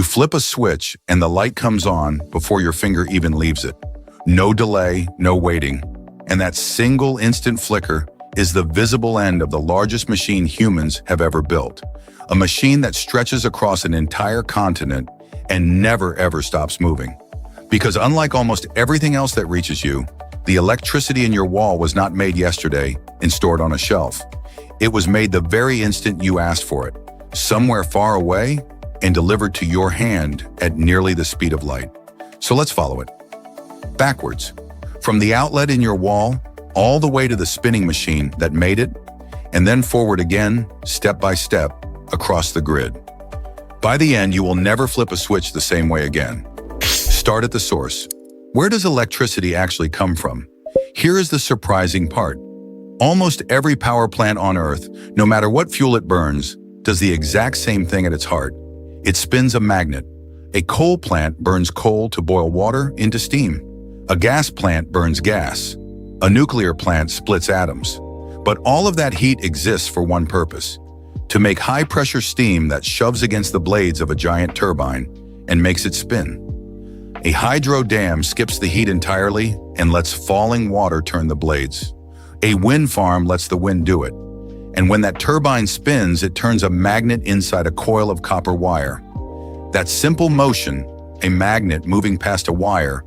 You flip a switch and the light comes on before your finger even leaves it. No delay, no waiting. And that single instant flicker is the visible end of the largest machine humans have ever built. A machine that stretches across an entire continent and never ever stops moving. Because unlike almost everything else that reaches you, the electricity in your wall was not made yesterday and stored on a shelf. It was made the very instant you asked for it, somewhere far away and delivered to your hand at nearly the speed of light. So let's follow it. Backwards, from the outlet in your wall, all the way to the spinning machine that made it, and then forward again, step by step, across the grid. By the end, you will never flip a switch the same way again. Start at the source. Where does electricity actually come from? Here is the surprising part. Almost every power plant on Earth, no matter what fuel it burns, does the exact same thing at its heart. It spins a magnet. A coal plant burns coal to boil water into steam. A gas plant burns gas. A nuclear plant splits atoms. But all of that heat exists for one purpose: to make high-pressure steam that shoves against the blades of a giant turbine and makes it spin. A hydro dam skips the heat entirely and lets falling water turn the blades. A wind farm lets the wind do it. And when that turbine spins, it turns a magnet inside a coil of copper wire. That simple motion, a magnet moving past a wire,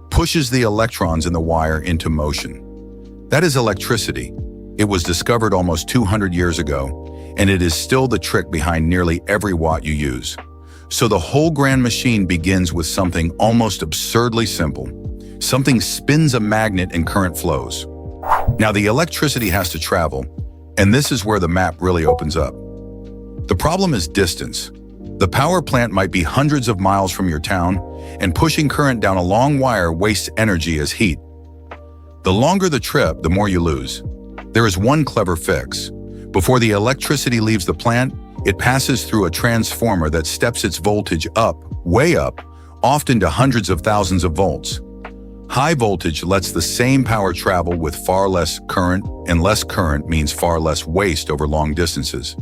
pushes the electrons in the wire into motion. That is electricity. It was discovered almost 200 years ago, and it is still the trick behind nearly every watt you use. So the whole grand machine begins with something almost absurdly simple. Something spins a magnet and current flows. Now the electricity has to travel, and this is where the map really opens up. The problem is distance. The power plant might be hundreds of miles from your town, and pushing current down a long wire wastes energy as heat. The longer the trip, the more you lose. There is one clever fix. Before the electricity leaves the plant, it passes through a transformer that steps its voltage up, way up, often to hundreds of thousands of volts. High voltage lets the same power travel with far less current, and less current means far less waste over long distances.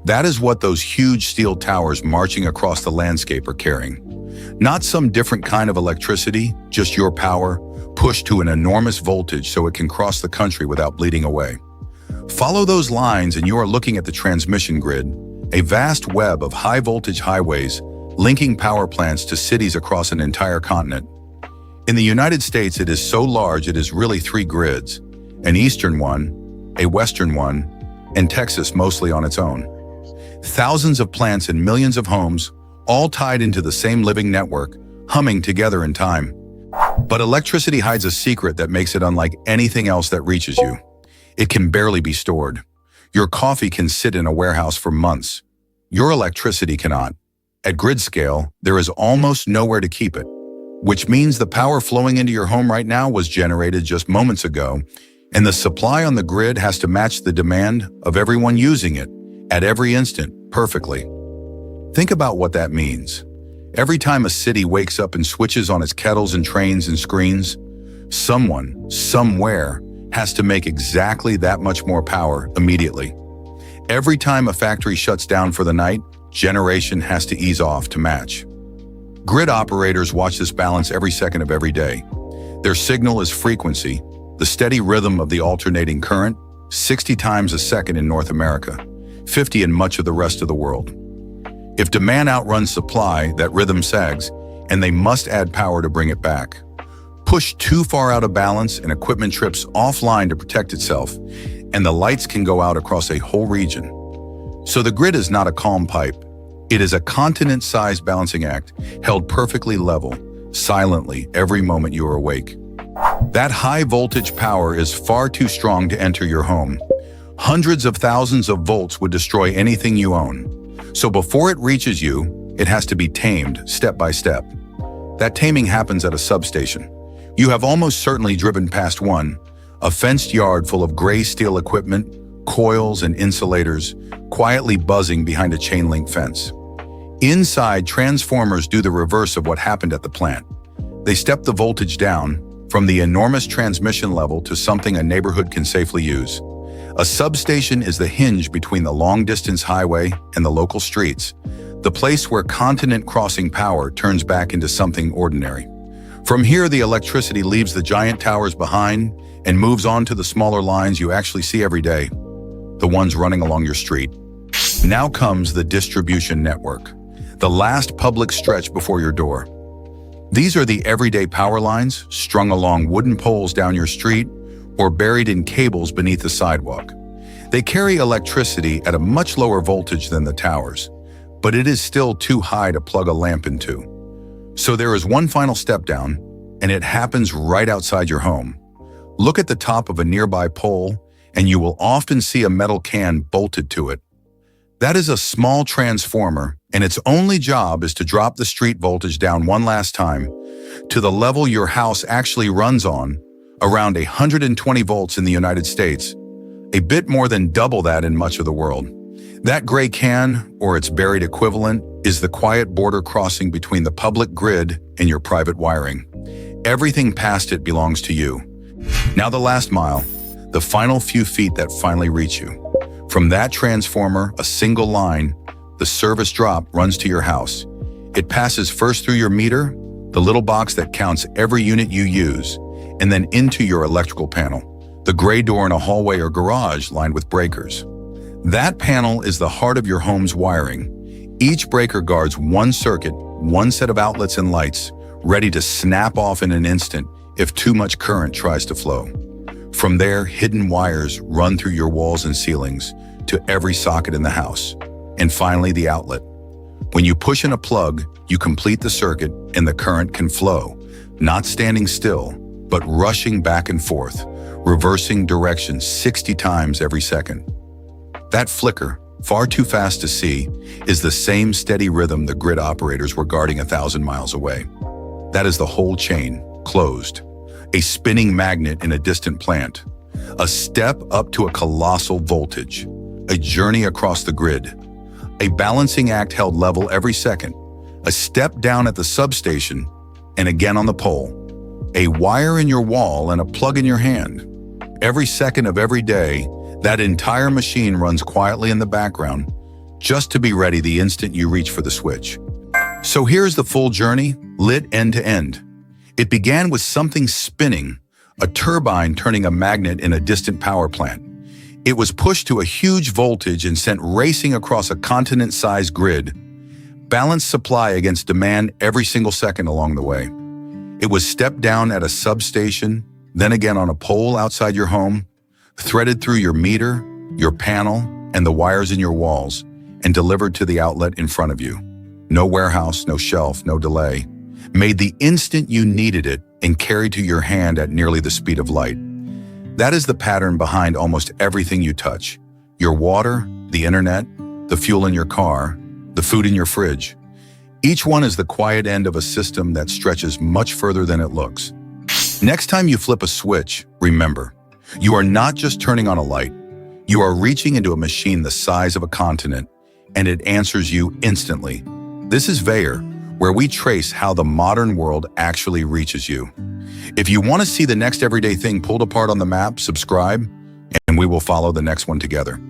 That is what those huge steel towers marching across the landscape are carrying. Not some different kind of electricity, just your power, pushed to an enormous voltage so it can cross the country without bleeding away. Follow those lines and you are looking at the transmission grid, a vast web of high-voltage highways linking power plants to cities across an entire continent. In the United States, it is so large it is really 3 grids, an eastern one, a western one, and Texas mostly on its own. Thousands of plants and millions of homes, all tied into the same living network, humming together in time. But electricity hides a secret that makes it unlike anything else that reaches you. It can barely be stored. Your coffee can sit in a warehouse for months. Your electricity cannot. At grid scale, there is almost nowhere to keep it, which means the power flowing into your home right now was generated just moments ago, and the supply on the grid has to match the demand of everyone using it at every instant perfectly. Think about what that means. Every time a city wakes up and switches on its kettles and trains and screens, someone, somewhere, has to make exactly that much more power immediately. Every time a factory shuts down for the night, generation has to ease off to match. Grid operators watch this balance every second of every day. Their signal is frequency, the steady rhythm of the alternating current, 60 times a second in North America, 50 in much of the rest of the world. If demand outruns supply, that rhythm sags, and they must add power to bring it back. Push too far out of balance and equipment trips offline to protect itself, and the lights can go out across a whole region. So the grid is not a calm pipe. It is a continent-sized balancing act, held perfectly level, silently every moment you are awake. That high-voltage power is far too strong to enter your home. Hundreds of thousands of volts would destroy anything you own. So before it reaches you, it has to be tamed step by step. That taming happens at a substation. You have almost certainly driven past one, a fenced yard full of gray steel equipment, coils and insulators, quietly buzzing behind a chain-link fence. Inside, transformers do the reverse of what happened at the plant. They step the voltage down from the enormous transmission level to something a neighborhood can safely use. A substation is the hinge between the long-distance highway and the local streets, the place where continent-crossing power turns back into something ordinary. From here, the electricity leaves the giant towers behind and moves on to the smaller lines you actually see every day, the ones running along your street. Now comes the distribution network, the last public stretch before your door. These are the everyday power lines strung along wooden poles down your street or buried in cables beneath the sidewalk. They carry electricity at a much lower voltage than the towers, but it is still too high to plug a lamp into. So there is one final step down, and it happens right outside your home. Look at the top of a nearby pole, and you will often see a metal can bolted to it. That is a small transformer, and its only job is to drop the street voltage down one last time to the level your house actually runs on, around 120 volts in the United States, a bit more than double that in much of the world. That gray can, or its buried equivalent, is the quiet border crossing between the public grid and your private wiring. Everything past it belongs to you. Now the last mile, the final few feet that finally reach you. From that transformer, a single line, the service drop runs to your house. It passes first through your meter, the little box that counts every unit you use, and then into your electrical panel, the gray door in a hallway or garage lined with breakers. That panel is the heart of your home's wiring. Each breaker guards one circuit, one set of outlets and lights, ready to snap off in an instant if too much current tries to flow. From there, hidden wires run through your walls and ceilings to every socket in the house. And finally, the outlet. When you push in a plug, you complete the circuit and the current can flow, not standing still, but rushing back and forth, reversing direction 60 times every second. That flicker, far too fast to see, is the same steady rhythm the grid operators were guarding 1,000 miles away. That is the whole chain, closed. A spinning magnet in a distant plant. A step up to a colossal voltage. A journey across the grid. A balancing act held level every second. A step down at the substation, and again on the pole. A wire in your wall and a plug in your hand. Every second of every day, that entire machine runs quietly in the background, just to be ready the instant you reach for the switch. So here's the full journey, lit end to end. It began with something spinning, a turbine turning a magnet in a distant power plant. It was pushed to a huge voltage and sent racing across a continent-sized grid, balanced supply against demand every single second along the way. It was stepped down at a substation, then again on a pole outside your home, threaded through your meter, your panel, and the wires in your walls, and delivered to the outlet in front of you. No warehouse, no shelf, no delay. Made the instant you needed it and carried to your hand at nearly the speed of light. That is the pattern behind almost everything you touch. Your water, the internet, the fuel in your car, the food in your fridge. Each one is the quiet end of a system that stretches much further than it looks. Next time you flip a switch, remember, you are not just turning on a light. You are reaching into a machine the size of a continent, and it answers you instantly. This is Veyor, where we trace how the modern world actually reaches you. If you want to see the next everyday thing pulled apart on the map, subscribe, and we will follow the next one together.